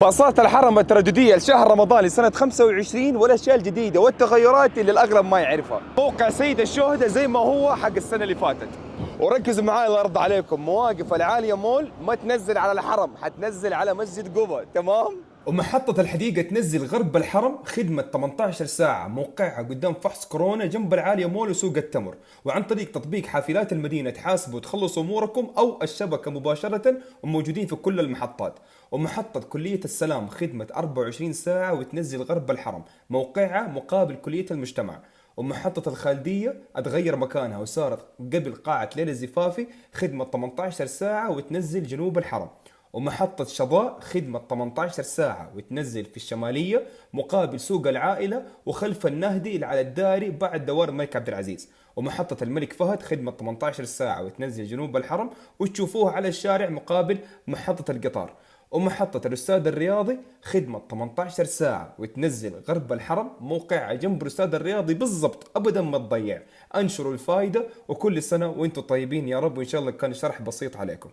باصات الحرم الترددية لشهر رمضان لسنة 25 والأشياء الجديدة والتغيرات اللي الأغلب ما يعرفها. موقع سيد الشهداء زي ما هو حق السنة اللي فاتت. وركزوا معاي الله يرضى عليكم، مواقف العالية مول ما تنزل على الحرم، حتنزل على مسجد قبة، تمام؟ ومحطة الحديقة تنزل غرب الحرم خدمة 18 ساعة، موقعها قدام فحص كورونا جنب العالية مول وسوق التمر، وعن طريق تطبيق حافلات المدينة تحاسبوا وتخلصوا أموركم أو الشبكة مباشرة، وموجودين في كل المحطات. ومحطة كلية السلام خدمة 24 ساعة وتنزل غرب الحرم، موقعها مقابل كلية المجتمع. ومحطة الخالدية اتغير مكانها وصارت قبل قاعة ليلى الزفافي خدمة 18 ساعة وتنزل جنوب الحرم. ومحطة شظاء خدمة 18 ساعة وتنزل في الشمالية مقابل سوق العائلة وخلف النهدي على الداري بعد دوار الملك عبد العزيز. ومحطة الملك فهد خدمة 18 ساعة وتنزل جنوب الحرم وتشوفوها على الشارع مقابل محطة القطار. ومحطة الأستاذ الرياضي خدمة 18 ساعة وتنزل غرب الحرم، موقعها جنب الأستاذ الرياضي بالضبط، أبدا ما تضيع. أنشروا الفايدة وكل سنة وانتم طيبين يا رب، وإن شاء الله كان شرح بسيط عليكم.